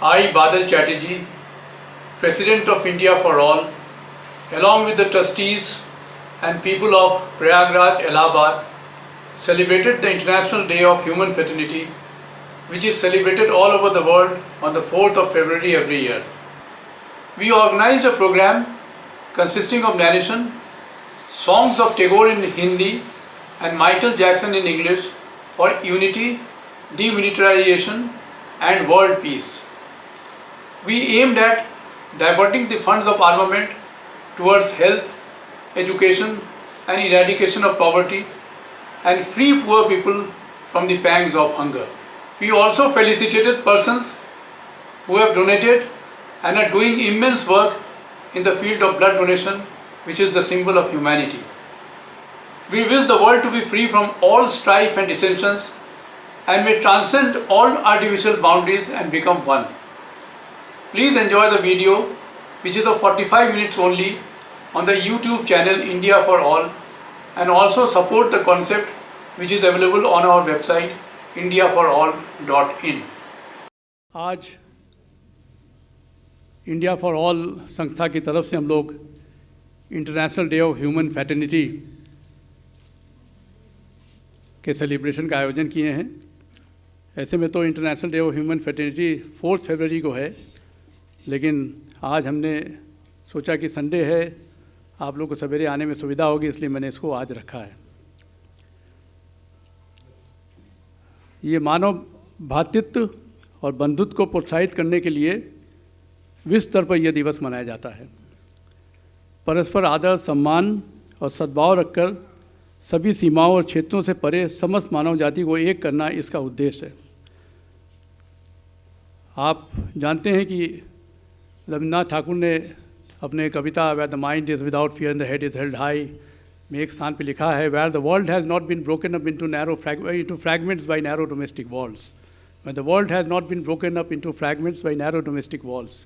I, Badal Chatterjee, President of India for All, along with the trustees and people of Prayagraj, Allahabad, celebrated the International Day of Human Fraternity, which is celebrated all over the world on the 4th of February every year. We organized a program consisting of narration, songs of Tagore in Hindi and Michael Jackson in English for unity, demilitarization and world peace. We aimed at diverting the funds of armament towards health, education and eradication of poverty and free poor people from the pangs of hunger. We also felicitated persons who have donated and are doing immense work in the field of blood donation, which is the symbol of humanity. We wish the world to be free from all strife and dissensions and may transcend all artificial boundaries and become one. Please enjoy the video, which is of 45 minutes only, on the YouTube channel India for All, and also support the concept which is available on our website indiaforall.in. आज India for all संस्था की तरफ से हम लोग international day of human fraternity के celebration का आयोजन किए हैं। ऐसे में तो international day of human fraternity 4 फरवरी को है, लेकिन आज हमने सोचा कि संडे है, आप लोग को सवेरे आने में सुविधा होगी, इसलिए मैंने इसको आज रखा है। ये मानव भ्रातृत्व और बंधुत्व को प्रोत्साहित करने के लिए विश्व स्तर पर यह दिवस मनाया जाता है। परस्पर आदर, सम्मान और सद्भाव रखकर सभी सीमाओं और क्षेत्रों से परे समस्त मानव जाति को एक करना इसका उद्देश्य है। आप जानते हैं कि रविन्द्रनाथ ठाकुर ने अपने कविता where the mind is without fear and the head is held high में एक स्थान पर लिखा है, where the world has not been broken up into fragments by narrow domestic walls. When the world has not been broken up into fragments by narrow domestic walls.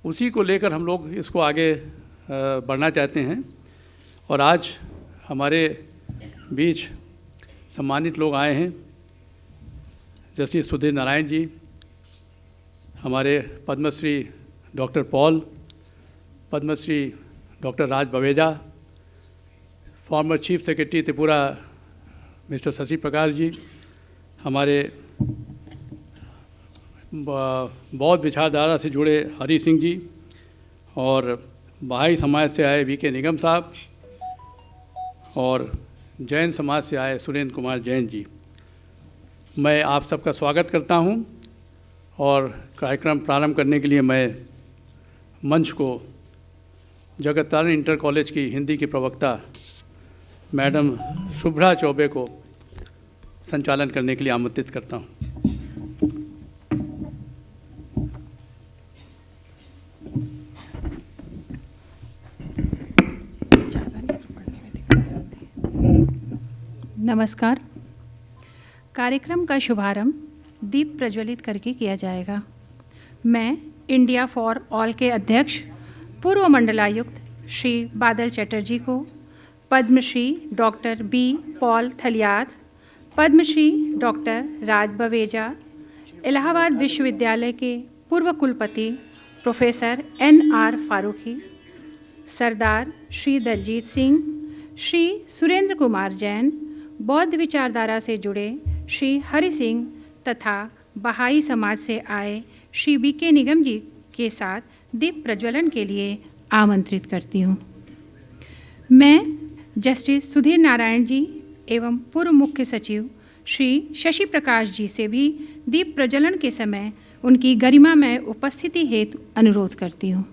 उसी को लेकर हम लोग इसको आगे बढ़ना चाहते हैं। और आज हमारे बीच सम्मानित लोग आए हैं, जस्टिस सुधीर नारायण जी, हमारे Padmashri doctor Paul, Padmashri doctor Raj Baweja, former chief secretary Tripura mister Shashi Prakash ji, हमारे बौद्ध विचारधारा से जुड़े हरी सिंह जी और बहाई समाज से आए वी के निगम साहब और जैन समाज से आए सुरेंद्र कुमार जैन जी। मैं आप सबका स्वागत करता हूं और कार्यक्रम प्रारंभ करने के लिए मैं मंच को जगत तारण इंटर कॉलेज की हिंदी की प्रवक्ता मैडम शुभ्रा चौबे को संचालन करने के लिए आमंत्रित करता हूं। नमस्कार। कार्यक्रम का शुभारंभ दीप प्रज्वलित करके किया जाएगा। मैं इंडिया फॉर ऑल के अध्यक्ष पूर्व मंडलायुक्त श्री बादल चटर्जी को Padmashri doctor B Paul Thaliath, Padmashri doctor Raj Baweja, Allahabad विश्वविद्यालय के पूर्व कुलपति प्रोफेसर NR फारूकी, सरदार श्री दलजीत सिंह, श्री सुरेंद्र कुमार जैन, बौद्ध विचारधारा से जुड़े श्री हरि सिंह तथा बहाई समाज से आए श्री BK निगम जी के साथ दीप प्रज्वलन के लिए आमंत्रित करती हूँ। मैं जस्टिस सुधीर नारायण जी एवं पूर्व मुख्य सचिव श्री शशि प्रकाश जी से भी दीप प्रज्वलन के समय उनकी गरिमामय उपस्थिति हेतु अनुरोध करती हूँ।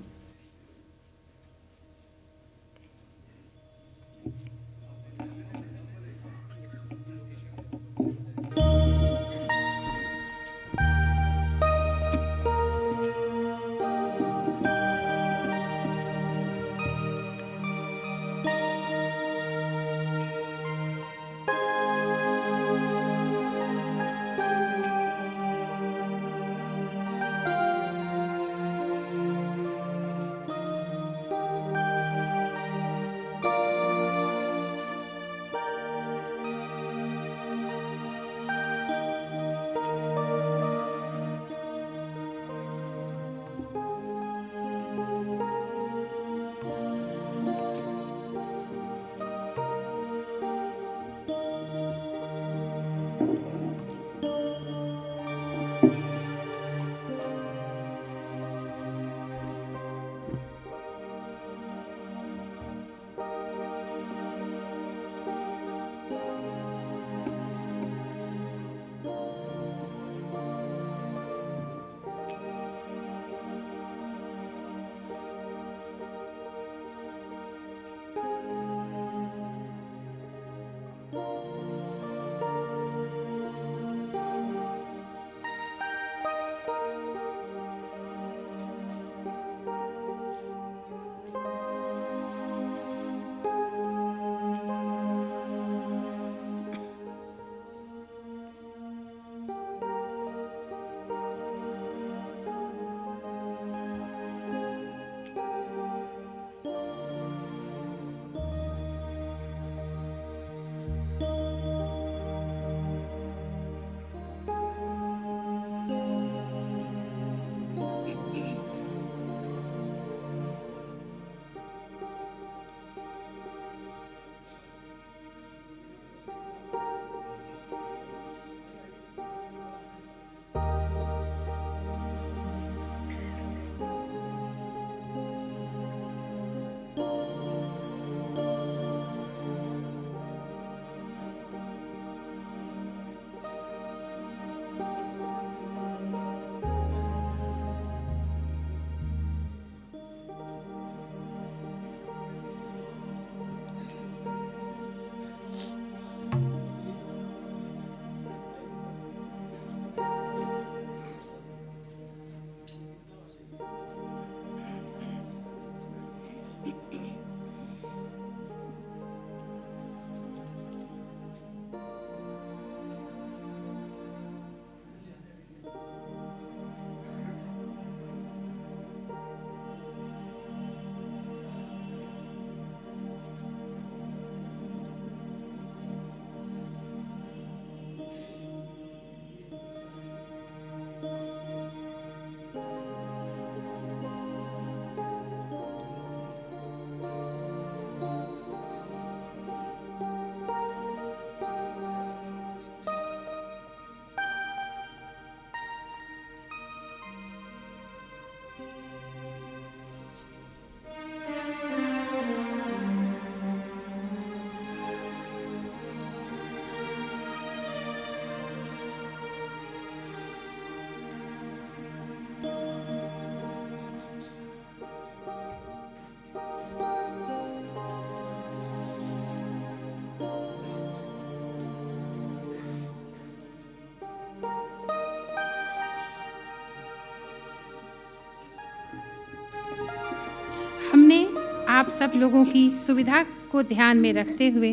हमने आप सब लोगों की सुविधा को ध्यान में रखते हुए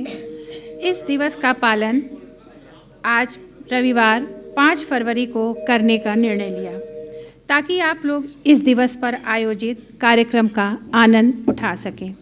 इस दिवस का पालन आज रविवार 5 फरवरी को करने का निर्णय लिया ताकि आप लोग इस दिवस पर आयोजित कार्यक्रम का आनंद उठा सकें।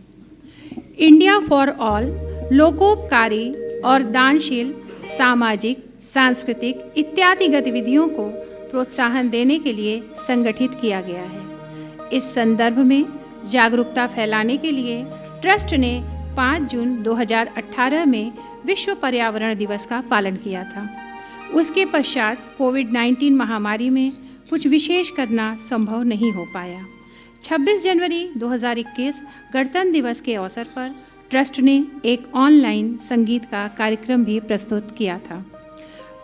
इंडिया फॉर ऑल लोकोपकारी और दानशील सामाजिक, सांस्कृतिक इत्यादि गतिविधियों को प्रोत्साहन देने के लिए संगठित किया गया है। इस संदर्भ में जागरूकता फैलाने के लिए ट्रस्ट ने 5 जून 2018 में विश्व पर्यावरण दिवस का पालन किया था। उसके पश्चात कोविड-19 महामारी में कुछ विशेष करना संभव नहीं हो पाया। 26 जनवरी 2021 गणतंत्र दिवस के अवसर पर ट्रस्ट ने एक ऑनलाइन संगीत का कार्यक्रम भी प्रस्तुत किया था।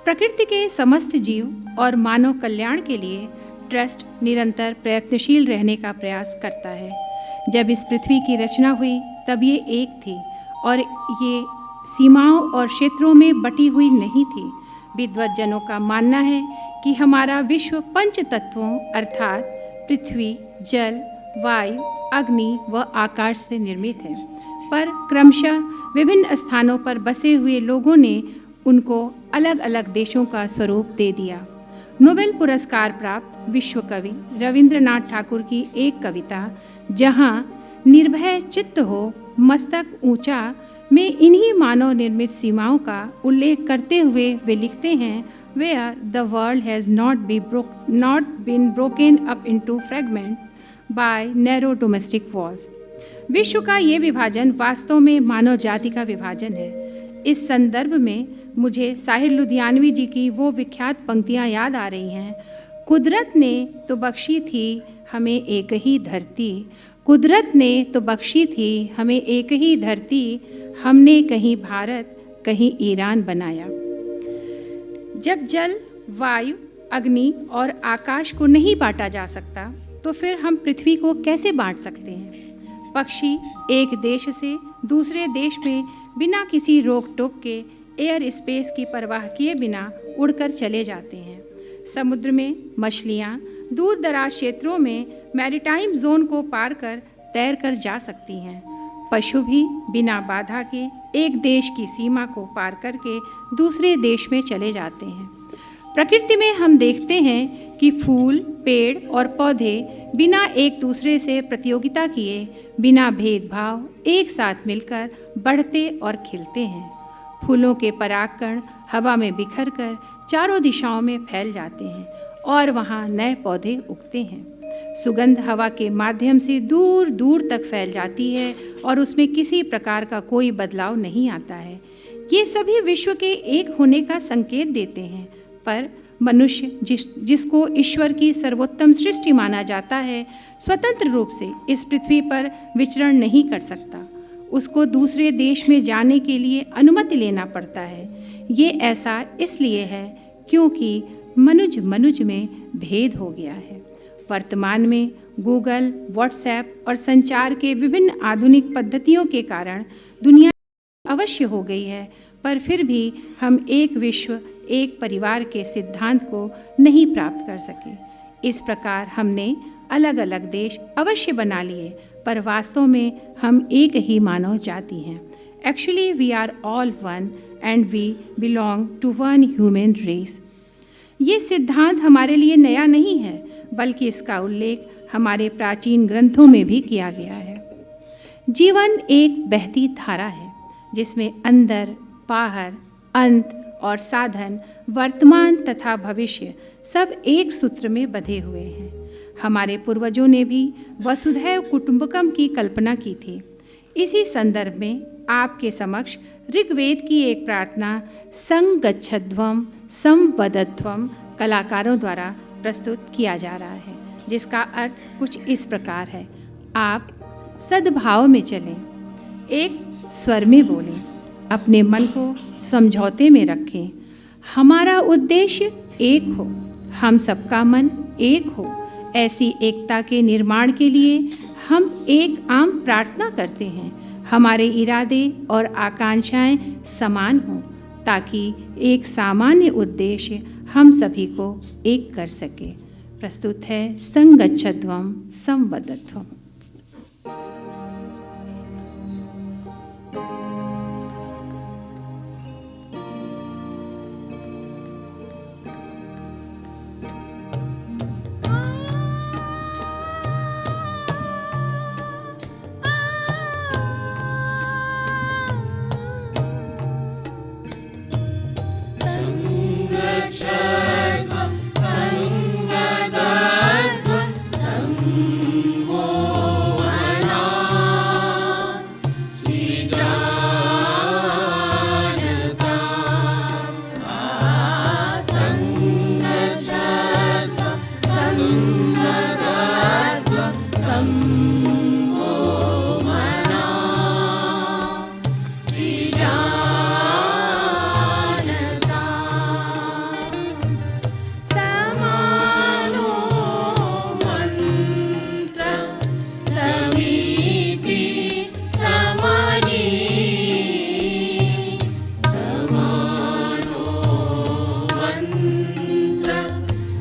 प्रकृति के समस्त जीव और मानव कल्याण के लिए ट्रस्ट निरंतर प्रयत्नशील रहने का प्रयास करता है। जब इस पृथ्वी की रचना हुई तब ये एक थी और ये सीमाओं और क्षेत्रों में बटी हुई नहीं थी। विद्वज्जनों का मानना है कि हमारा विश्व पंच तत्वों अर्थात पृथ्वी, जल, वायु, अग्नि व आकाश से निर्मित है, पर क्रमशः विभिन्न स्थानों पर बसे हुए लोगों ने उनको अलग अलग देशों का स्वरूप दे दिया। नोबेल पुरस्कार प्राप्त विश्व कवि रविंद्रनाथ ठाकुर की एक कविता जहाँ निर्भय चित्त हो मस्तक ऊंचा में इन्हीं मानव निर्मित सीमाओं का उल्लेख करते हुए वे लिखते हैं, Where the world has not been broken up into fragments by narrow domestic walls। विश्व का ये विभाजन वास्तव में मानव जाति का विभाजन है। इस संदर्भ में मुझे साहिर लुधियानवी जी की वो विख्यात पंक्तियाँ याद आ रही हैं। कुदरत ने तो बख्शी थी हमें एक ही धरती, कुदरत ने तो बख्शी थी हमें एक ही धरती, हमने कहीं भारत कहीं ईरान बनाया। जब जल, वायु, अग्नि और आकाश को नहीं बांटा जा सकता तो फिर हम पृथ्वी को कैसे बांट सकते हैं। पक्षी एक देश से दूसरे देश में बिना किसी रोक टोक के एयर स्पेस की परवाह किए बिना उड़कर चले जाते हैं। समुद्र में मछलियाँ दूर दराज क्षेत्रों में मैरीटाइम जोन को पार कर तैर कर जा सकती हैं। पशु भी बिना बाधा के एक देश की सीमा को पार करके दूसरे देश में चले जाते हैं। प्रकृति में हम देखते हैं कि फूल, पेड़ और पौधे बिना एक दूसरे से प्रतियोगिता किए, बिना भेदभाव एक साथ मिलकर बढ़ते और खिलते हैं। फूलों के परागकण हवा में बिखरकर चारों दिशाओं में फैल जाते हैं और वहाँ नए पौधे उगते हैं। सुगंध हवा के माध्यम से दूर दूर तक फैल जाती है और उसमें किसी प्रकार का कोई बदलाव नहीं आता है। ये सभी विश्व के एक होने का संकेत देते हैं, पर मनुष्य जिसको ईश्वर की सर्वोत्तम सृष्टि माना जाता है, स्वतंत्र रूप से इस पृथ्वी पर विचरण नहीं कर सकता। उसको दूसरे देश में जाने के लिए अनुमति लेना पड़ता है। ये ऐसा इसलिए है क्योंकि मनुज में भेद हो गया है। वर्तमान में गूगल, व्हाट्सएप और संचार के विभिन्न आधुनिक पद्धतियों के कारण दुनिया अवश्य हो गई है, पर फिर भी हम एक विश्व, एक परिवार के सिद्धांत को नहीं प्राप्त कर सके। इस प्रकार हमने अलग अलग देश अवश्य बना लिए, पर वास्तव में हम एक ही मानव जाति हैं। Actually we are all one and we belong to one human race. ये सिद्धांत हमारे लिए नया नहीं है, बल्कि इसका उल्लेख हमारे प्राचीन ग्रंथों में भी किया गया है। जीवन एक बहती धारा है जिसमें अंदर, बाहर, अंत और साधन, वर्तमान तथा भविष्य सब एक सूत्र में बंधे हुए हैं। हमारे पूर्वजों ने भी वसुधैव कुटुंबकम की कल्पना की थी। इसी संदर्भ में आपके समक्ष ऋग्वेद की एक प्रार्थना संगच्छध्वम संवदध्वम कलाकारों द्वारा प्रस्तुत किया जा रहा है, जिसका अर्थ कुछ इस प्रकार है। आप सद्भाव में चलें, एक स्वर में बोलें, अपने मन को समझौते में रखें। हमारा उद्देश्य एक हो, हम सबका मन एक हो। ऐसी एकता के निर्माण के लिए हम एक आम प्रार्थना करते हैं। हमारे इरादे और आकांक्षाएं समान हों ताकि एक सामान्य उद्देश्य हम सभी को एक कर सके। प्रस्तुत है संगच्छध्वम संवदध्वम।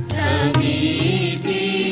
समीति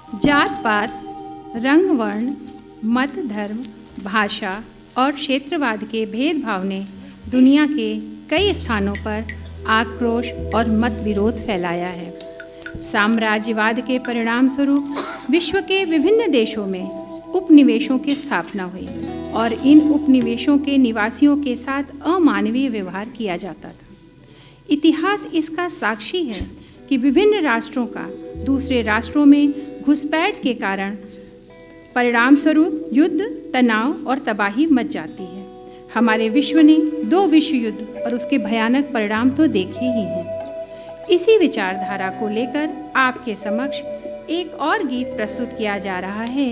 जात पात, रंग वर्ण, मत धर्म, भाषा और क्षेत्रवाद के भेदभाव ने दुनिया के कई स्थानों पर आक्रोश और मत विरोध फैलाया है। साम्राज्यवाद के परिणाम स्वरूप विश्व के विभिन्न देशों में उपनिवेशों की स्थापना हुई और इन उपनिवेशों के निवासियों के साथ अमानवीय व्यवहार किया जाता था। इतिहास इसका साक्षी है कि विभिन्न राष्ट्रों का दूसरे राष्ट्रों में घुसपैठ के कारण परिणाम स्वरूप युद्ध, तनाव और तबाही मच जाती है। हमारे विश्व ने 2 विश्व युद्ध और उसके भयानक परिणाम तो देखे ही हैं। इसी विचारधारा को लेकर आपके समक्ष एक और गीत प्रस्तुत किया जा रहा है,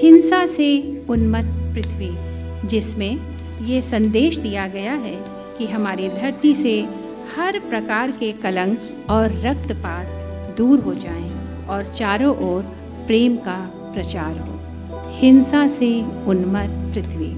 हिंसा से उन्मत्त पृथ्वी, जिसमें ये संदेश दिया गया है कि हमारी धरती से हर प्रकार के कलंक और रक्तपात दूर हो जाएं और चारों ओर प्रेम का प्रचार हो। हिंसा से उन्मत्त पृथ्वी।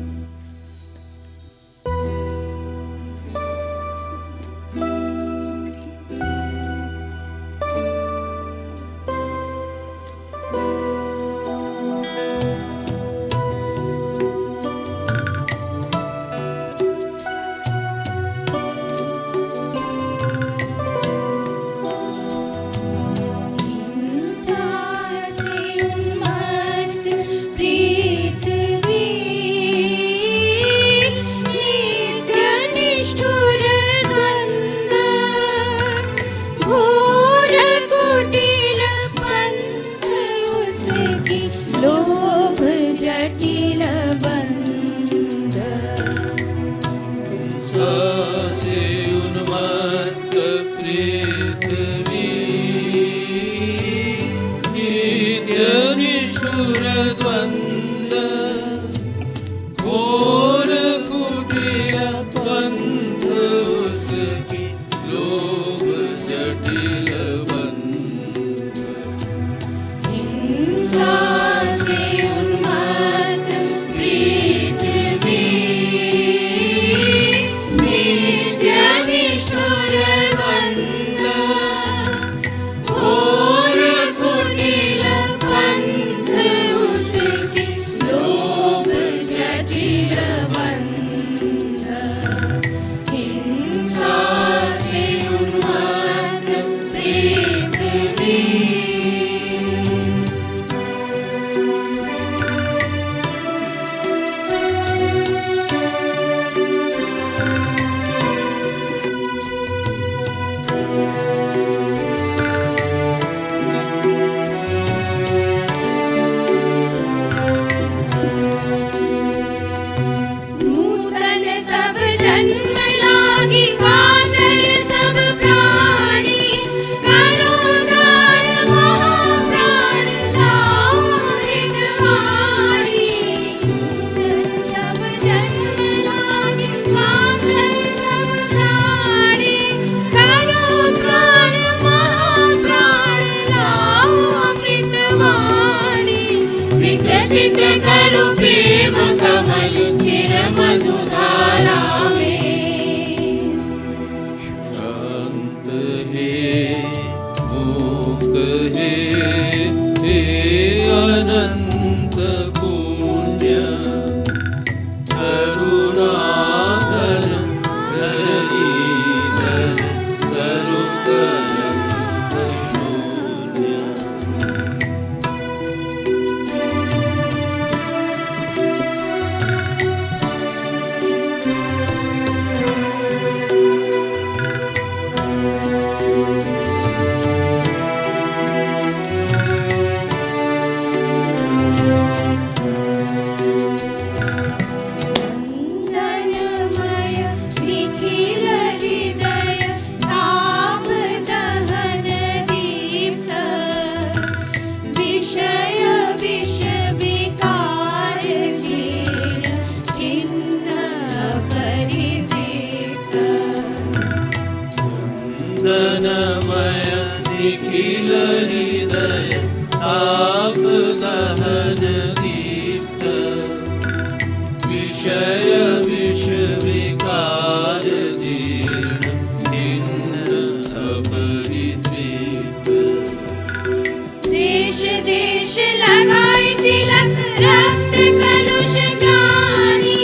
देश देश लगाए तिलक रक्त कलुष ग्लानि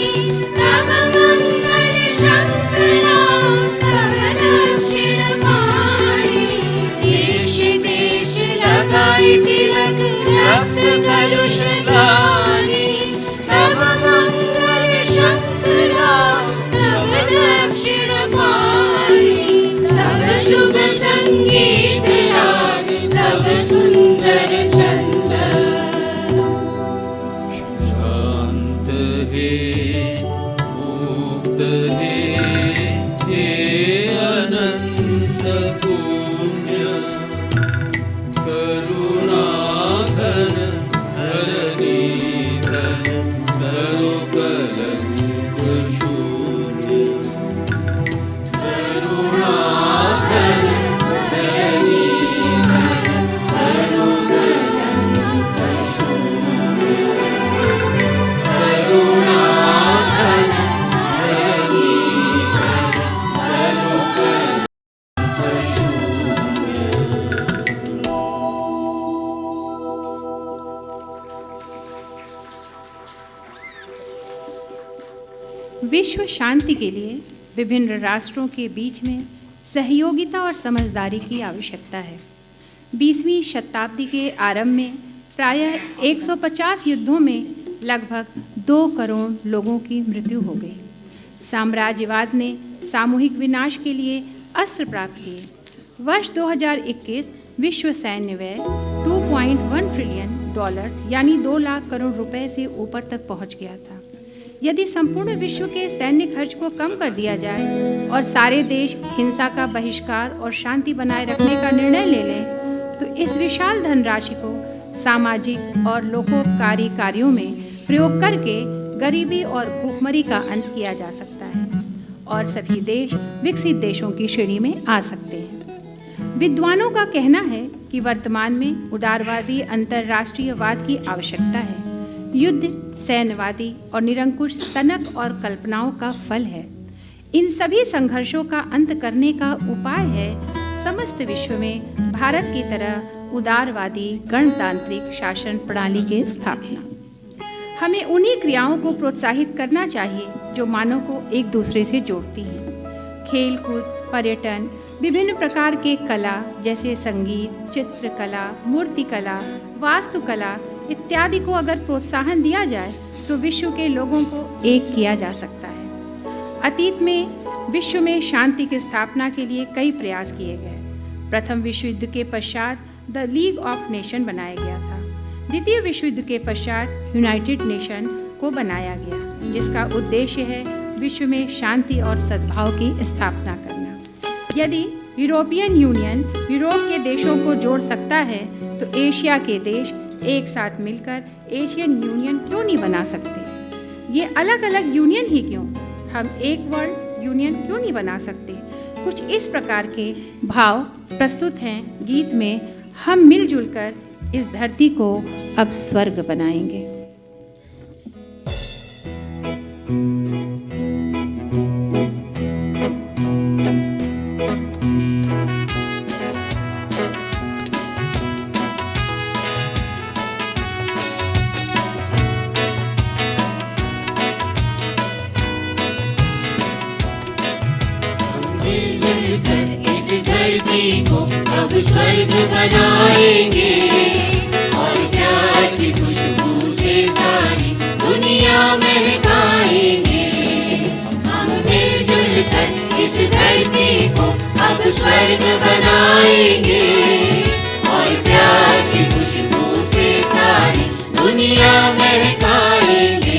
तब मंगल शंखला तब दक्षिण वाणी देश देश लगाए तिलक रक्त कलुष ग्लानि तब मंगल शंखला तब दक्षिण वाणी तब शुभ संगीत राग तब सुंदर छंद शांत है मुक्त है हे अनंत पुण्य करुणा घन धरणी धन करो कलंक शून्य करुणा घन धरणी धन करो कलंक शून्य करुणा घन धरणी धन करो कलंक विश्व शांति के लिए विभिन्न राष्ट्रों के बीच में सहयोगिता और समझदारी की आवश्यकता है। 20वीं शताब्दी के आरंभ में प्रायः 150 युद्धों में लगभग 2 करोड़ लोगों की मृत्यु हो गई। साम्राज्यवाद ने सामूहिक विनाश के लिए अस्त्र प्राप्त किए। वर्ष 2021 विश्व सैन्य व्यय 2.1 ट्रिलियन डॉलर्स यानी 2 लाख करोड़ रुपए से ऊपर तक पहुंच गया था। यदि संपूर्ण विश्व के सैन्य खर्च को कम कर दिया जाए और सारे देश हिंसा का बहिष्कार और शांति बनाए रखने का निर्णय ले लें, तो इस विशाल धनराशि को सामाजिक और लोकोपकारी कार्यों में प्रयोग करके गरीबी और भूखमरी का अंत किया जा सकता है और सभी देश विकसित देशों की श्रेणी में आ सकते हैं। विद्वानों का कहना है कि वर्तमान में उदारवादी अंतर्राष्ट्रीयवाद की आवश्यकता है। युद्ध सैन्यवादी और निरंकुश सनक और कल्पनाओं का फल है। इन सभी संघर्षों का अंत करने का उपाय है समस्त विश्व में भारत की तरह उदारवादी गणतांत्रिक शासन प्रणाली की स्थापना। हमें उन्हीं क्रियाओं को प्रोत्साहित करना चाहिए जो मानव को एक दूसरे से जोड़ती हैं। खेलकूद, पर्यटन, विभिन्न प्रकार के कला जैसे संगीत, चित्रकला, मूर्तिकला, वास्तुकला इत्यादि को अगर प्रोत्साहन दिया जाए तो विश्व के लोगों को एक किया जा सकता है। अतीत में विश्व में शांति की स्थापना के लिए कई प्रयास किए गए। प्रथम विश्व युद्ध के पश्चात द लीग ऑफ नेशन बनाया गया था। द्वितीय विश्व युद्ध के पश्चात यूनाइटेड नेशन को बनाया गया, जिसका उद्देश्य है विश्व में शांति और सद्भाव की स्थापना करना। यदि यूरोपियन यूनियन यूरोप के देशों को जोड़ सकता है तो एशिया के देश एक साथ मिलकर एशियन यूनियन क्यों नहीं बना सकते? ये अलग अलग यूनियन ही क्यों, हम एक वर्ल्ड यूनियन क्यों नहीं बना सकते? कुछ इस प्रकार के भाव प्रस्तुत हैं गीत में। हम मिलजुल कर इस धरती को अब स्वर्ग बनाएंगे। धरती को अब स्वर्ग बनाएंगे और प्यार की खुशबू से सारी दुनिया महकाएंगे। हम मिलजुल कर इस धरती को अब स्वर्ग बनाएंगे और प्यार की खुशबू से सारी दुनिया महकाएंगे।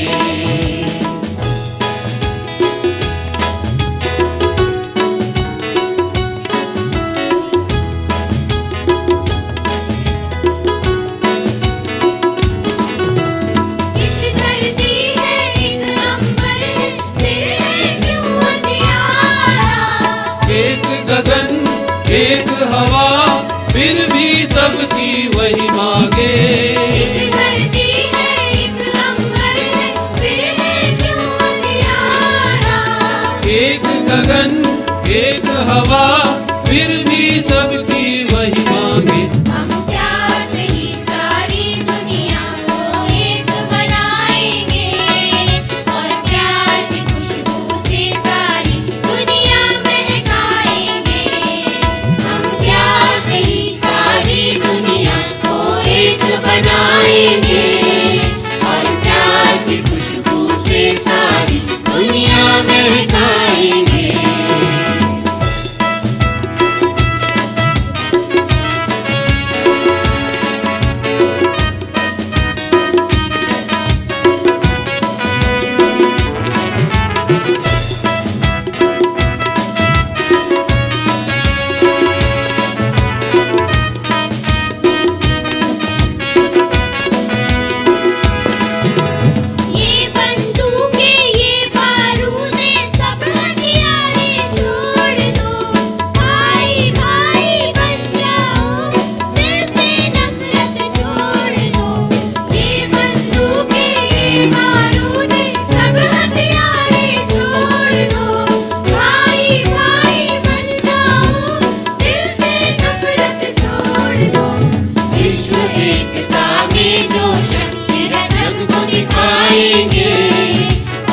एकता में जो शक्ति है जग को दिखाएंगे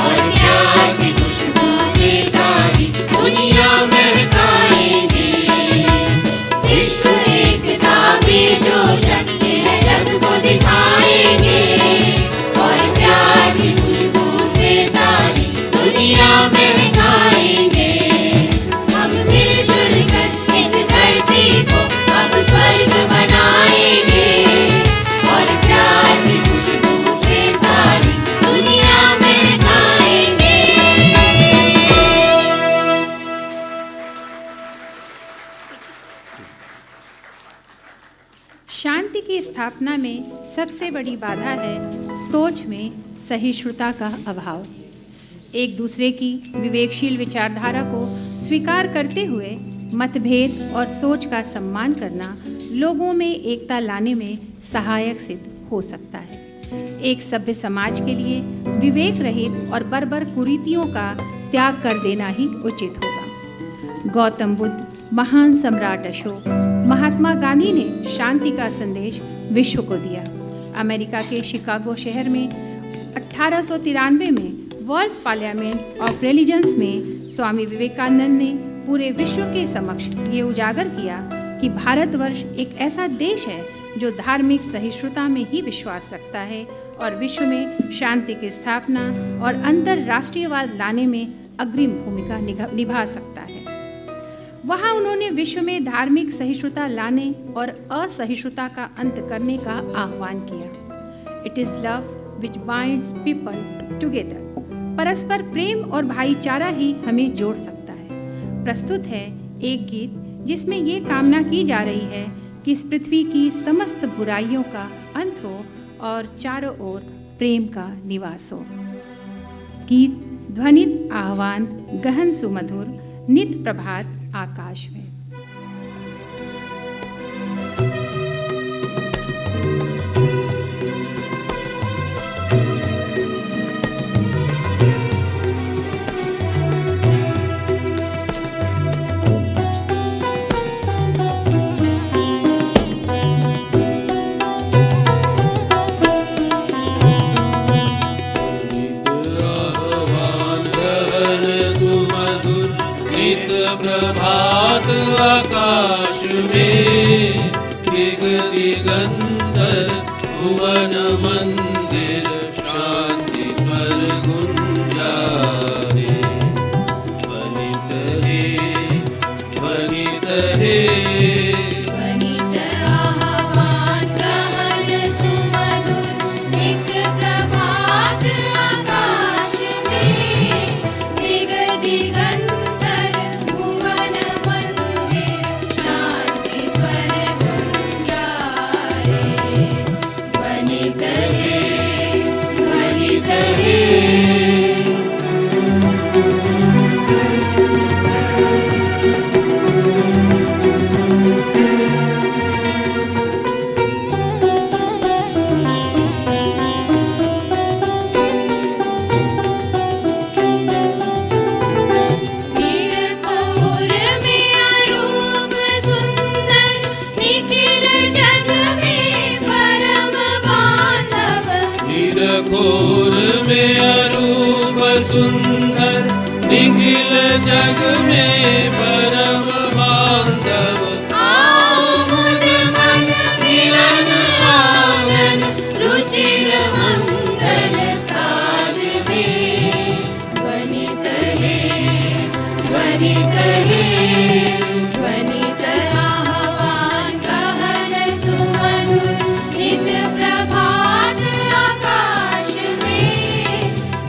और प्यार की खुशबू से सारी दुनिया महकाएंगे। विश्व एकता में जो शक्ति है जग को दिखाएंगे और प्यार की खुशबू से सारी दुनिया महकाएंगे। हम मिलजुल कर इस धरती को अब स्वर्ग बनाएंगे और प्यार की खुशबू से सारी दुनिया महकाएंगे। शांति की स्थापना में सबसे बड़ी बाधा है सोच में सहिष्णुता का अभाव। एक दूसरे की विवेकशील विचारधारा को स्वीकार करते हुए मतभेद और सोच का सम्मान करना लोगों में एकता लाने में सहायक सिद्ध हो सकता है। एक सभ्य समाज के लिए विवेक रहित और बर्बर कुरीतियों का त्याग कर देना ही उचित होगा। गौतम बुद्ध, महान सम्राट अशोक, महात्मा गांधी ने शांति का संदेश विश्व को दिया। अमेरिका के शिकागो शहर में 1893 में वर्ल्ड पार्लियामेंट ऑफ रिलीजन्स में स्वामी विवेकानंद ने पूरे विश्व के समक्ष ये उजागर किया कि भारतवर्ष एक ऐसा देश है जो धार्मिक सहिष्णुता में ही विश्वास रखता है और विश्व में शांति की स्थापना और अंतर्राष्ट्रीयवाद लाने में अग्रिम भूमिका निभा सकता है। वहाँ उन्होंने विश्व में धार्मिक सहिष्णुता लाने और असहिष्णुता का अंत करने का आह्वान किया। It is love which binds people together. परस्पर प्रेम और भाईचारा ही हमें जोड़ सकता है। प्रस्तुत है एक गीत जिसमें ये कामना की जा रही है कि इस पृथ्वी की समस्त बुराइयों का अंत हो और चारों ओर प्रेम का निवास हो। गीत ध्वनित आह्वान गहन सुमधुर नित प्रभात आकाश में। प्रभात आकाश में दिग दिगंतर भुवन मंदिर शांति स्वर गुंजारे। वनित हे वनित आह्वान गहन सुमधुर नित प्रभात आकाश में दिग दिगंतर भुवन मंदिर शांति स्वर गुंजारे। वनित हे निरखोर में अरूप सुंदर निखिल जग में परम बांधव। निरखोर में अरूप सुंदर निखिल जग में परम बांधव। आओ मुद मन मिलन आंगन रुचिर मंगल साज में। वनित ध्वनित आह्वान गहन सुमधुर नित प्रभात आकाश में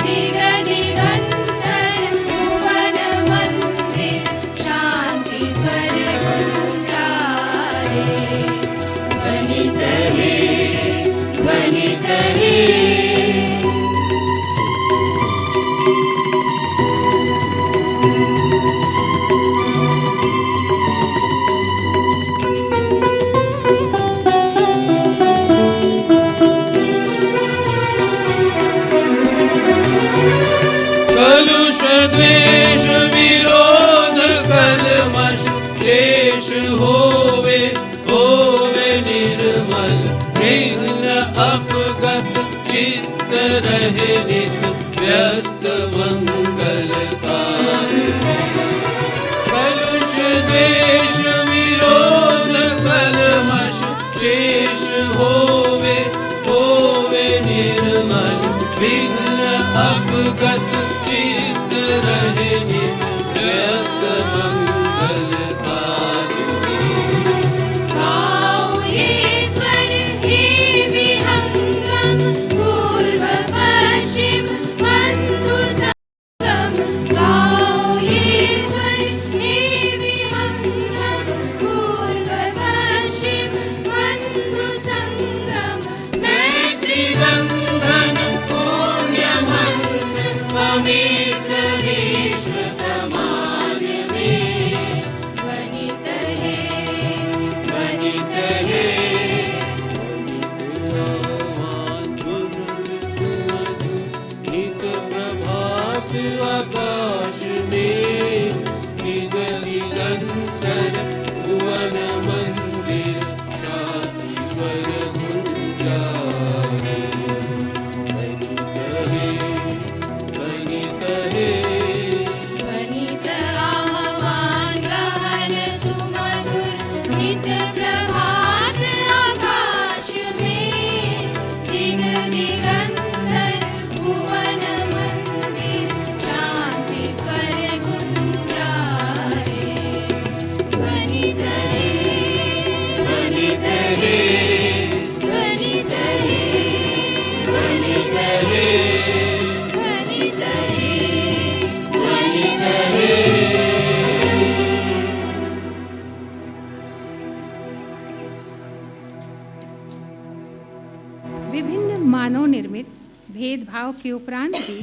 दिग दिगंतर भुवन मंदिर अपगत चित्त रहे नित व्यस्त मंगल कार्य में। कलुष द्वेष विरोध कलमश शेष होवे निर्मल विघ्न अपगत चित्त रहे नित व्यस्त मंगल कार्य में। गाओ ईश्वर हे विहंगम पूर्व पश्चिम बंधु संगम। गाओ ईश्वर हे विहंगम पूर्व पश्चिम बंधु संगम। मैत्री बंधन पुण्य मंत्र पवित्र विश्व समाज में वनित है नित प्रभात आकाश में निगलिगंतर भुवन मंदिर शांति स्वर गुंजारे। वनित है वनित आह्वान गहन सुमधुर नित प्रभात आकाश में दिग दिगंतर भुवन मंदिर शांति स्वर गुंजारे। वनित है वनित है वनित है वनित है वनित है। विभिन्न मानव निर्मित भेदभाव के उपरांत भी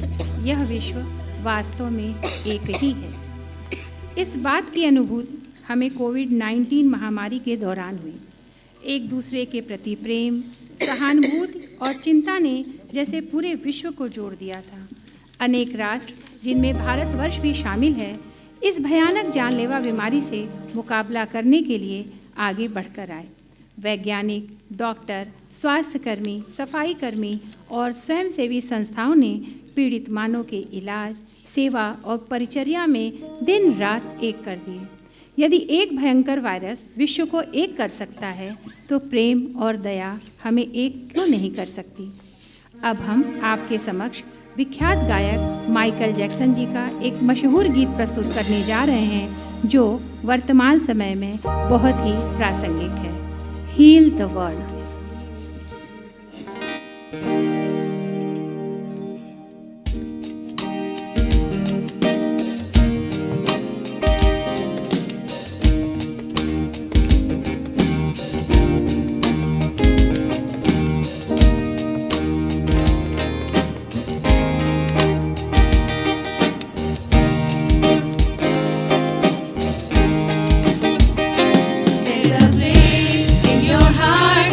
यह विश्व वास्तव में एक ही है। इस बात की अनुभूति हमें कोविड-19 महामारी के दौरान हुई। एक दूसरे के प्रति प्रेम, सहानुभूति और चिंता ने जैसे पूरे विश्व को जोड़ दिया था। अनेक राष्ट्र, जिनमें भारतवर्ष भी शामिल है, इस भयानक जानलेवा बीमारी से मुकाबला करने के लिए आगे बढ़कर आए। वैज्ञानिक, डॉक्टर, स्वास्थ्यकर्मी, सफाई कर्मी और स्वयंसेवी संस्थाओं ने पीड़ित मानव के इलाज, सेवा और परिचर्या में दिन रात एक कर दिए। यदि एक भयंकर वायरस विश्व को एक कर सकता है, तो प्रेम और दया हमें एक क्यों नहीं कर सकती। अब हम आपके समक्ष विख्यात गायक माइकल जैक्सन जी का एक मशहूर गीत प्रस्तुत करने जा रहे हैं, जो वर्तमान समय में बहुत ही प्रासंगिक है। Heal the world. There's a place in your heart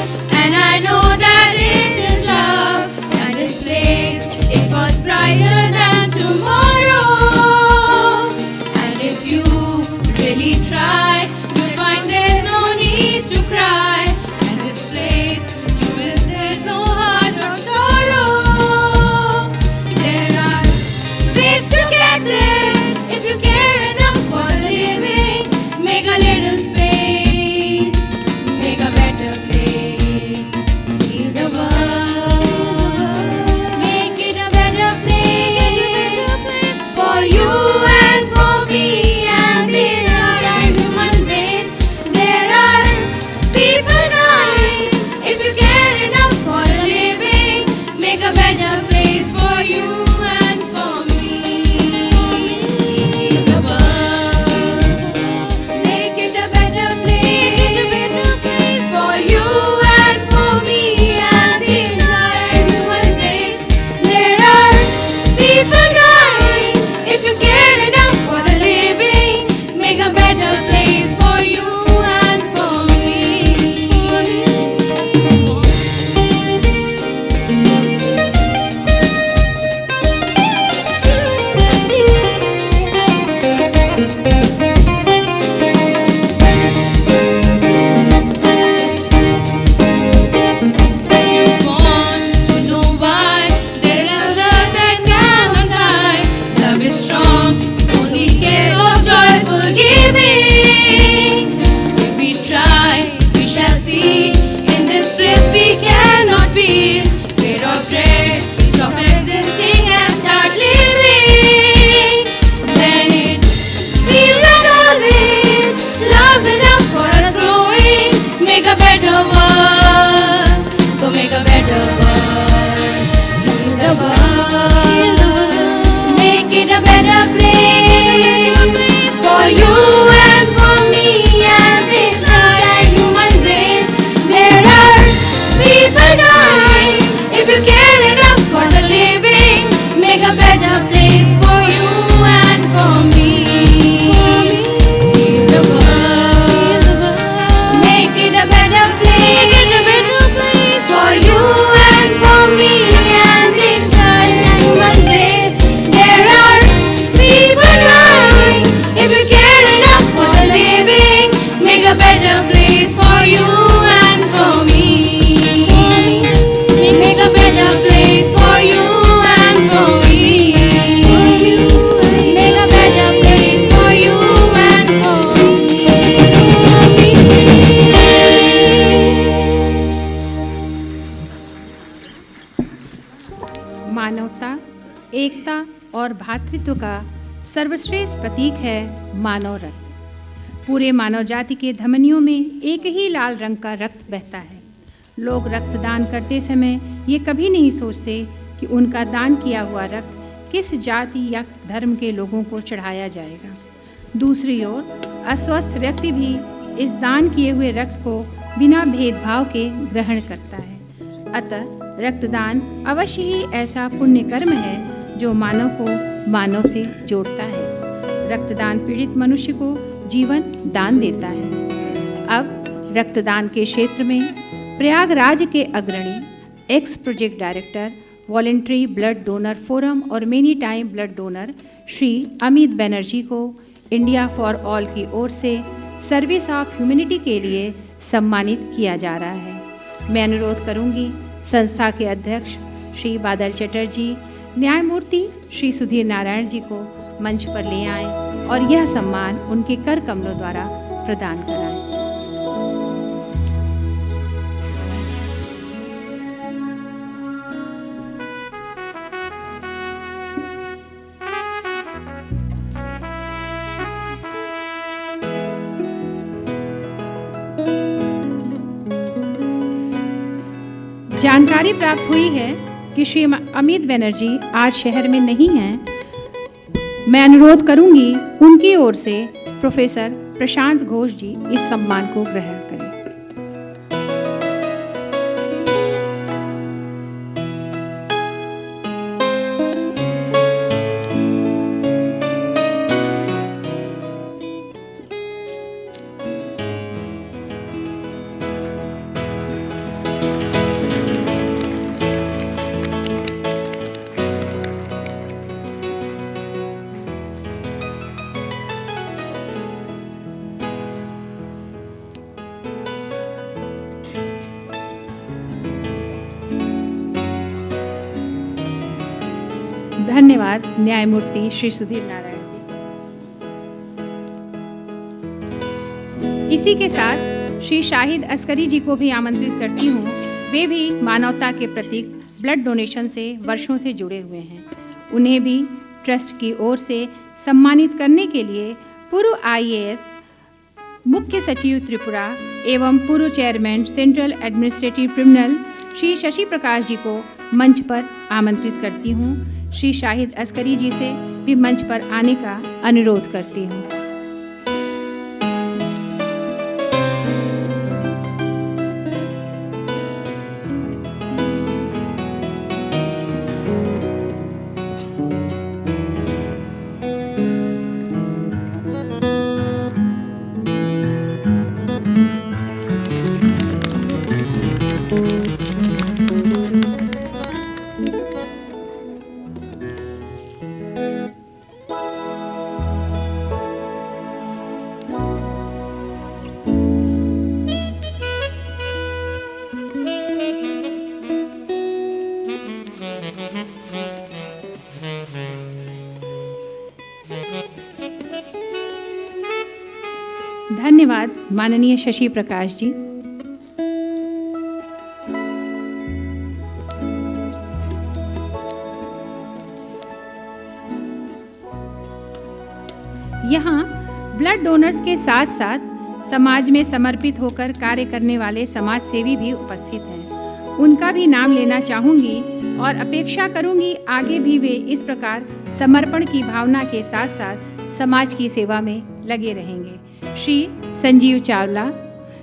Heal the world. Make it a better place for you and for me and the entire human race. There are people dying. If you care enough for the living, make a better place for you and for me. Heal the world. Make it a better place for you and for me and the entire human race. There are people dying. If you care enough for the living, make a better place for you and for me. Make a better place for you and for me. Make a better place for you and for me. मानवता, एकता और भ्रातृत्व का सर्वश्रेष्ठ प्रतीक है मानव रक्त। पूरे मानव जाति के धमनियों में एक ही लाल रंग का रक्त बहता है। लोग रक्तदान करते समय ये कभी नहीं सोचते कि उनका दान किया हुआ रक्त किस जाति या धर्म के लोगों को चढ़ाया जाएगा। दूसरी ओर अस्वस्थ व्यक्ति भी इस दान किए हुए रक्त को बिना भेदभाव के ग्रहण करता है। अतः रक्तदान अवश्य ही ऐसा पुण्य कर्म है जो मानव को मानव से जोड़ता है। रक्तदान पीड़ित मनुष्य को जीवन दान देता है। अब रक्तदान के क्षेत्र में प्रयागराज के अग्रणी ex project director, voluntary blood donor forum और many time blood donor Shri Amit Banerjee को इंडिया फॉर ऑल की ओर से सर्विस ऑफ ह्यूमैनिटी के लिए सम्मानित किया जा रहा है। मैं अनुरोध करूंगी संस्था के अध्यक्ष श्री बादल चटर्जी, न्यायमूर्ति श्री सुधीर नारायण जी को मंच पर ले आएं और यह सम्मान उनके कर कमलों द्वारा प्रदान कराएं। जानकारी प्राप्त हुई है कि श्री अमित बनर्जी आज शहर में नहीं हैं। मैं अनुरोध करूंगी उनकी ओर से प्रोफेसर प्रशांत घोष जी इस सम्मान को ग्रहण करें। धन्यवाद न्यायमूर्ति श्री सुधीर नारायण जी। इसी के साथ श्री शाहिद अस्करी जी को भी आमंत्रित करती हूँ। वे भी मानवता के प्रतीक ब्लड डोनेशन से वर्षों से जुड़े हुए हैं। उन्हें भी ट्रस्ट की ओर से सम्मानित करने के लिए पूर्व IAS मुख्य सचिव त्रिपुरा एवं पूर्व chairman central administrative tribunal Shri Shashi Prakash ji को मंच पर आमंत्रित करती हूँ। श्री शाहिद अस्करी जी से भी मंच पर आने का अनुरोध करती हूँ। धन्यवाद माननीय शशि प्रकाश जी। यहाँ ब्लड डोनर्स के साथ साथ समाज में समर्पित होकर कार्य करने वाले समाज सेवी भी उपस्थित हैं उनका भी नाम लेना चाहूँगी और अपेक्षा करूँगी आगे भी वे इस प्रकार समर्पण की भावना के साथ साथ समाज की सेवा में लगे रहेंगे। श्री संजीव चावला,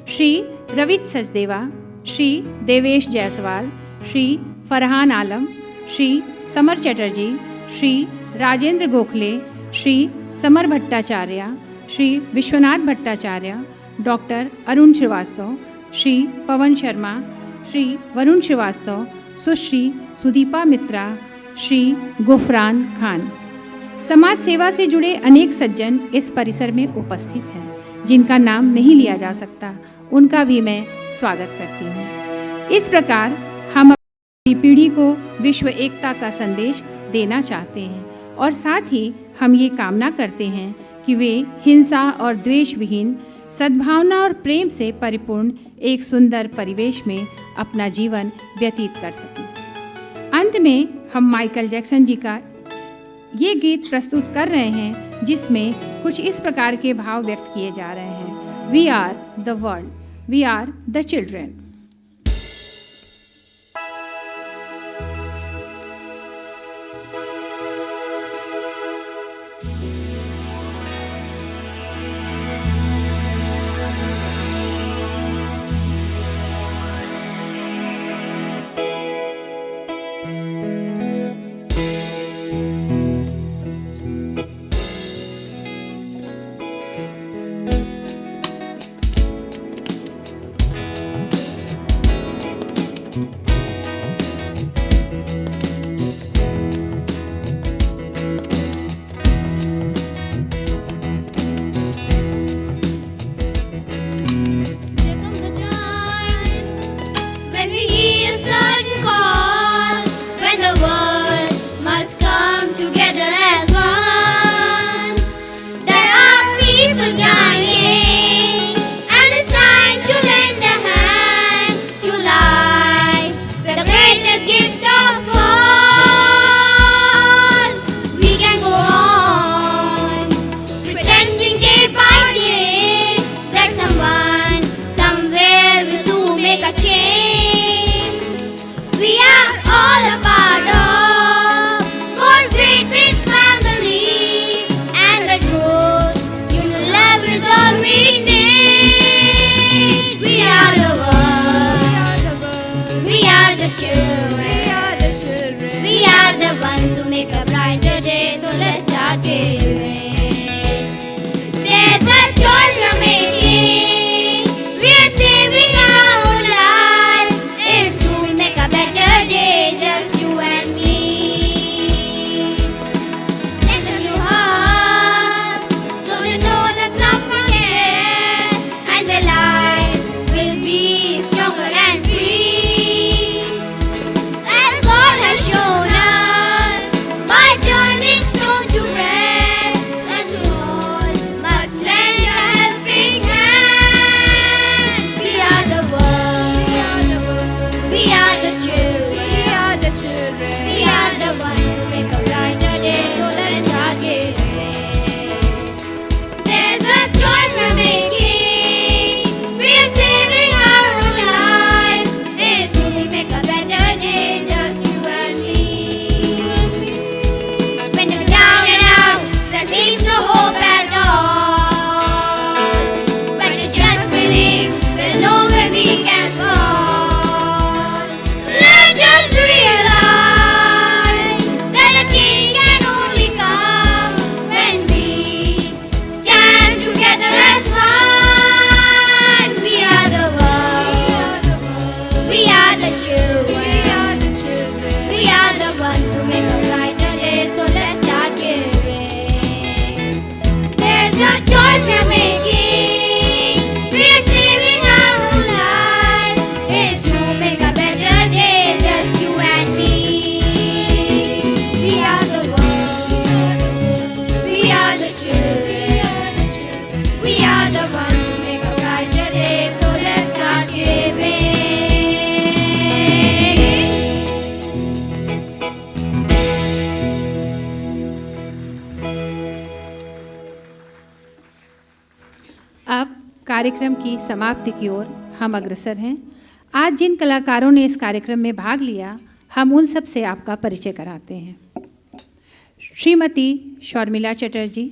श्री रवित सचदेवा, श्री देवेश जायसवाल, श्री फरहान आलम, श्री समर चटर्जी, श्री राजेंद्र गोखले, श्री समर भट्टाचार्य, श्री विश्वनाथ भट्टाचार्य, डॉक्टर अरुण श्रीवास्तव, श्री पवन शर्मा, श्री वरुण श्रीवास्तव, सुश्री सुदीपा मित्रा, श्री गुफरान खान। समाज सेवा से जुड़े अनेक सज्जन इस परिसर में उपस्थित हैं, जिनका नाम नहीं लिया जा सकता, उनका भी मैं स्वागत करती हूँ। इस प्रकार हम अपनी पीढ़ी को विश्व एकता का संदेश देना चाहते हैं और साथ ही हम ये कामना करते हैं कि वे हिंसा और द्वेष विहीन, सद्भावना और प्रेम से परिपूर्ण एक सुंदर परिवेश में अपना जीवन व्यतीत कर सकें। अंत में हम माइकल जैक्सन जी का ये गीत प्रस्तुत कर रहे हैं, जिसमें कुछ इस प्रकार के भाव व्यक्त किए जा रहे हैं। We are the world, we are the children. कार्यक्रम की समाप्ति की ओर हम अग्रसर हैं। आज जिन कलाकारों ने इस कार्यक्रम में भाग लिया, हम उन सब से आपका परिचय कराते हैं। श्रीमती शर्मिला चटर्जी,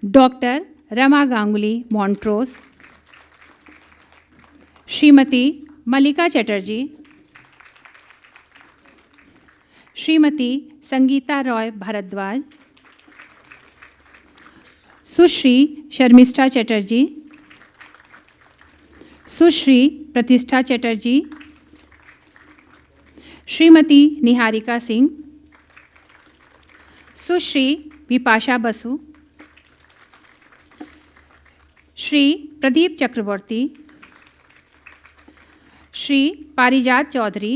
डॉक्टर रमा गांगुली मॉन्ट्रोस, श्रीमती मल्लिका चटर्जी, श्रीमती संगीता रॉय भारद्वाज, सुश्री शर्मिष्ठा चटर्जी, सुश्री प्रतिष्ठा चटर्जी, श्रीमती निहारिका सिंह, सुश्री Vipasha Basu, Shri Pradeep Chakraborty, Shri Parijat Chaudhary,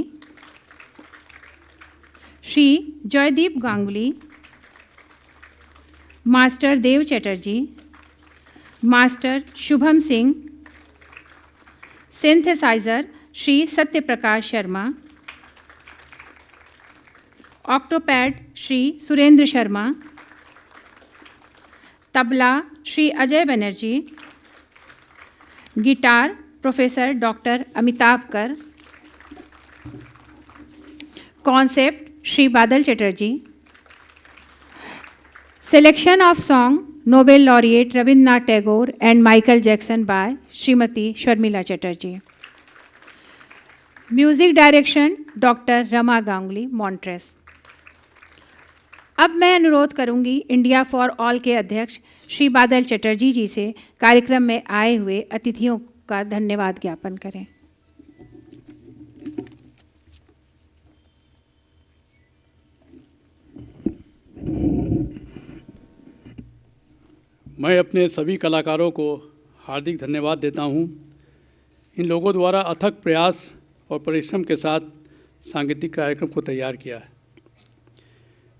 Shri Jaydeep Ganguly, master Dev Chatterjee, master Shubham Singh, synthesizer Shri Satyaprakash Sharma, octopad Shri Surendra Sharma, tabla Shri Ajay Banerjee, guitar professor doctor Amitabh Kar, concept Shri Badal Chatterjee, selection of song Nobel laureate Rabindranath Tagore and Michael Jackson by Shrimati Sharmila Chatterjee, music direction doctor Rama Ganguly मॉन्ट्रेस। अब मैं अनुरोध करूंगी इंडिया फॉर ऑल के अध्यक्ष श्री बादल चटर्जी जी से कार्यक्रम में आए हुए अतिथियों का धन्यवाद ज्ञापन करें। मैं अपने सभी कलाकारों को हार्दिक धन्यवाद देता हूं। इन लोगों द्वारा अथक प्रयास और परिश्रम के साथ सांगीतिक कार्यक्रम को तैयार किया है।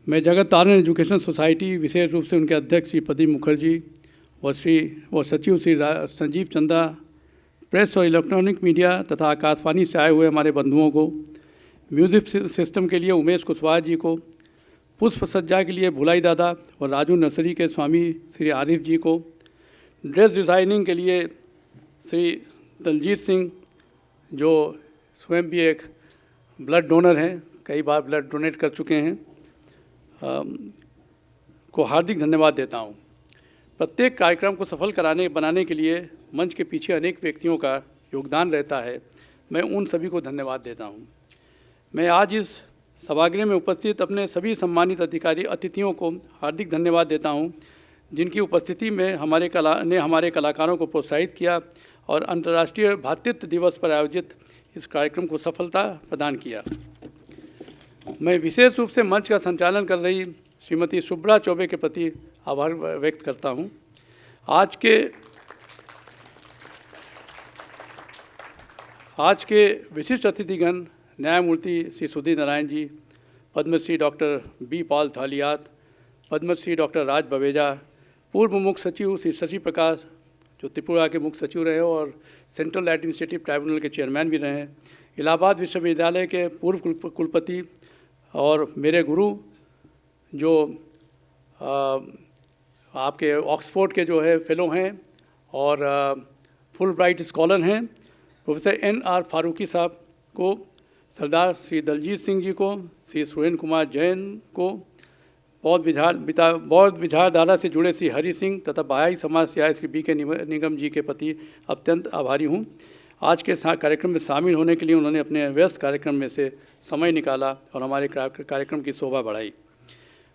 मैं जगत तारण एजुकेशन सोसाइटी, विशेष रूप से उनके अध्यक्ष श्री प्रदीप मुखर्जी व सचिव श्री संजीव चंदा, प्रेस और इलेक्ट्रॉनिक मीडिया तथा आकाशवाणी से आए हुए हमारे बंधुओं को, म्यूजिक सिस्टम के लिए उमेश कुशवाहा जी को, पुष्प सज्जा के लिए भुलाई दादा और राजू नर्सरी के स्वामी श्री आरिफ जी को, ड्रेस डिज़ाइनिंग के लिए श्री दलजीत सिंह जो स्वयं भी एक ब्लड डोनर हैं, कई बार ब्लड डोनेट कर चुके हैं, को हार्दिक धन्यवाद देता हूं। प्रत्येक कार्यक्रम को सफल बनाने के लिए मंच के पीछे अनेक व्यक्तियों का योगदान रहता है। मैं उन सभी को धन्यवाद देता हूं। मैं आज इस सभागृह में उपस्थित अपने सभी सम्मानित अतिथियों को हार्दिक धन्यवाद देता हूं, जिनकी उपस्थिति में हमारे कलाकारों को प्रोत्साहित किया और अंतर्राष्ट्रीय भ्रातृत्व दिवस पर आयोजित इस कार्यक्रम को सफलता प्रदान किया। मैं विशेष रूप से मंच का संचालन कर रही श्रीमती शुभ्रा चौबे के प्रति आभार व्यक्त करता हूं। आज के विशिष्ट अतिथिगण न्यायमूर्ति Shri Sudhir Narayan ji, Padmashri doctor B Paul Thaliath, Padmashri doctor Raj Baweja, पूर्व मुख्य सचिव श्री शशि प्रकाश जो त्रिपुरा के मुख्य सचिव रहे और सेंट्रल एडमिनिस्ट्रेटिव ट्राइब्यूनल के चेयरमैन भी रहे, इलाहाबाद विश्वविद्यालय के पूर्व कुलपति और मेरे गुरु जो आपके ऑक्सफोर्ड के जो है फेलो हैं और फुल ब्राइट स्कॉलर हैं, प्रोफेसर NR फारूकी साहब को, सरदार श्री दलजीत सिंह जी को, श्री सुरेंद्र कुमार जैन को, बौद्ध विचारधारा से जुड़े श्री हरि सिंह तथा बहाई समाज से आए श्री BK निगम जी के प्रति अत्यंत आभारी हूँ। आज के कार्यक्रम में शामिल होने के लिए उन्होंने अपने व्यस्त कार्यक्रम में से समय निकाला और हमारे कार्यक्रम की शोभा बढ़ाई।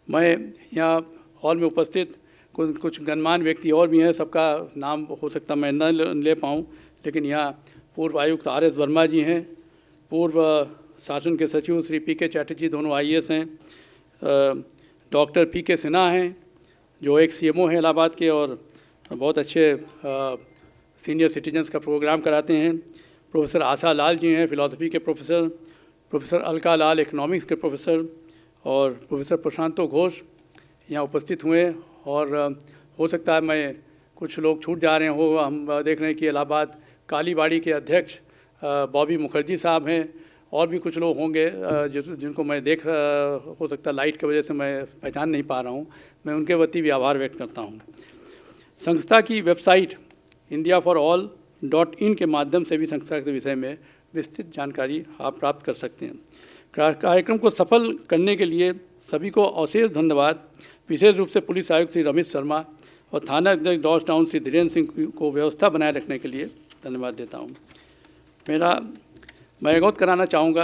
मैं यहाँ हॉल में उपस्थित कुछ गणमान्य व्यक्ति और भी हैं, सबका नाम हो सकता मैं न ले पाऊँ, लेकिन यहाँ पूर्व आयुक्त RS वर्मा जी हैं, पूर्व शासन के सचिव श्री PK चैटर्जी दोनों IAS हैं, डॉक्टर PK सिन्हा हैं जो एक CMO हैं इलाहाबाद के और बहुत अच्छे सीनियर सिटीजन्स का प्रोग्राम कराते हैं, प्रोफेसर आशा लाल जी हैं फिलॉसफी के प्रोफेसर, प्रोफेसर अलका लाल इकोनॉमिक्स के प्रोफेसर और प्रोफेसर प्रशांतो घोष यहाँ उपस्थित हुए। और हो सकता है मैं कुछ लोग छूट जा रहे हो, हम देख रहे हैं कि इलाहाबाद कालीबाड़ी के अध्यक्ष बॉबी मुखर्जी साहब हैं और भी कुछ लोग होंगे जिनको मैं हो सकता है लाइट की वजह से मैं पहचान नहीं पा रहा हूँ। मैं उनके प्रति भी आभार व्यक्त करता हूँ। संस्था की वेबसाइट indiaforall.in के माध्यम से भी संस्था के विषय में विस्तृत जानकारी आप प्राप्त कर सकते हैं। कार्यक्रम को सफल करने के लिए सभी को अशेष धन्यवाद, विशेष रूप से पुलिस आयुक्त श्री रमेश शर्मा और थाना अध्यक्ष जॉर्ज टाउन श्री धीरेन्द्र सिंह को व्यवस्था बनाए रखने के लिए धन्यवाद देता हूँ। मैं अवगत कराना चाहूँगा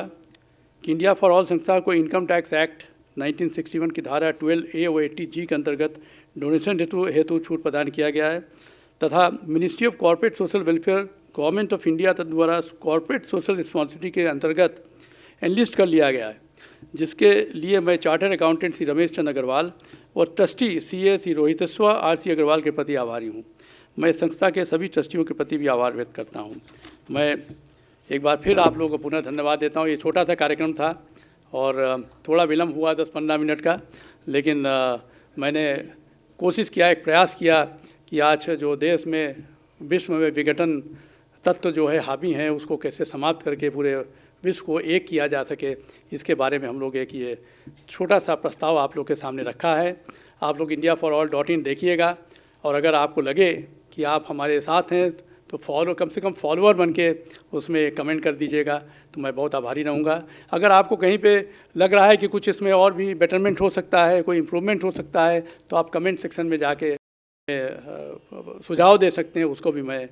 कि इंडिया फॉर ऑल संस्था को इनकम टैक्स एक्ट 1961 की धारा 12A और 80G के अंतर्गत डोनेशन हेतु छूट प्रदान किया गया है तथा ministry of corporate social welfare government of India द्वारा कॉर्पोरेट सोशल रिस्पॉन्सिबिलिटी के अंतर्गत एनलिस्ट कर लिया गया है, जिसके लिए मैं चार्टर्ड अकाउंटेंट श्री रमेश चंद्र अग्रवाल और trustee CA Shri Rohiteshwar RC Agarwal के प्रति आभारी हूँ। मैं संस्था के सभी ट्रस्टियों के प्रति भी आभार व्यक्त करता हूँ। मैं एक बार फिर आप लोगों को पुनः धन्यवाद देता हूँ। ये छोटा सा कार्यक्रम था और थोड़ा विलम्ब हुआ 10-15 मिनट का, लेकिन मैंने कोशिश किया, एक प्रयास किया कि आज जो देश में विश्व में विघटन तत्व जो है हावी हैं उसको कैसे समाप्त करके पूरे विश्व को एक किया जा सके, इसके बारे में हम लोग एक ये छोटा सा प्रस्ताव आप लोग के सामने रखा है। आप लोग indiaforall.in देखिएगा और अगर आपको लगे कि आप हमारे साथ हैं तो कम से कम फॉलोअर बन के उसमें कमेंट कर दीजिएगा, तो मैं बहुत आभारी रहूँगा। अगर आपको कहीं पे लग रहा है कि कुछ इसमें और भी बेटरमेंट हो सकता है, कोई इम्प्रूवमेंट हो सकता है, तो आप कमेंट सेक्शन में जाके सुझाव दे सकते हैं, उसको भी मैं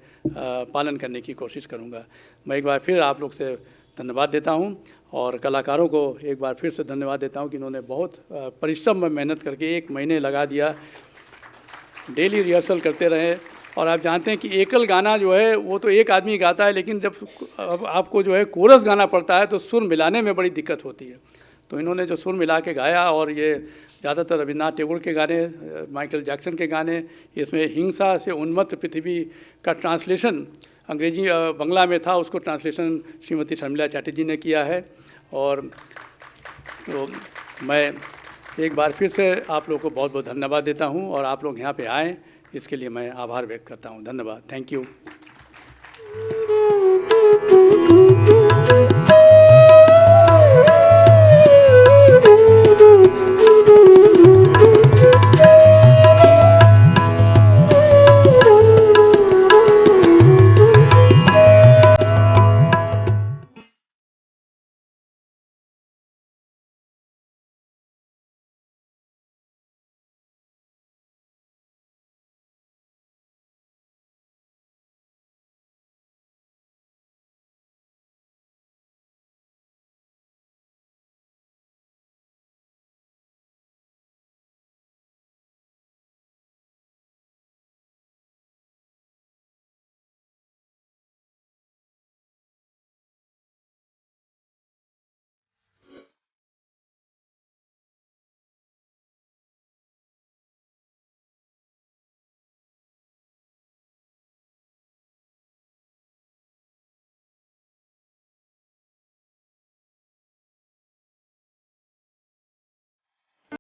पालन करने की कोशिश करूँगा। मैं एक बार फिर आप लोग से धन्यवाद देता हूँ और कलाकारों को एक बार फिर से धन्यवाद देता हूँ कि इन्होंने बहुत परिश्रम में मेहनत करके 1 महीने लगा दिया, डेली रिहर्सल करते रहे। और आप जानते हैं कि एकल गाना जो है वो तो एक आदमी गाता है, लेकिन जब आपको जो है कोरस गाना पड़ता है तो सुर मिलाने में बड़ी दिक्कत होती है। तो इन्होंने जो सुर मिला के गाया, और ये ज़्यादातर रविन्द्रनाथ टैगोर के गाने, माइकल जैक्सन के गाने, इसमें हिंसा से उन्मत्त पृथ्वी का ट्रांसलेशन अंग्रेजी बंगला में था, उसको ट्रांसलेशन श्रीमती शर्मिला चैटर्जी ने किया है। और तो मैं एक बार फिर से आप लोग को बहुत बहुत धन्यवाद देता हूँ और आप लोग यहाँ पे आएँ इसके लिए मैं आभार व्यक्त करता हूँ। धन्यवाद, थैंक यू।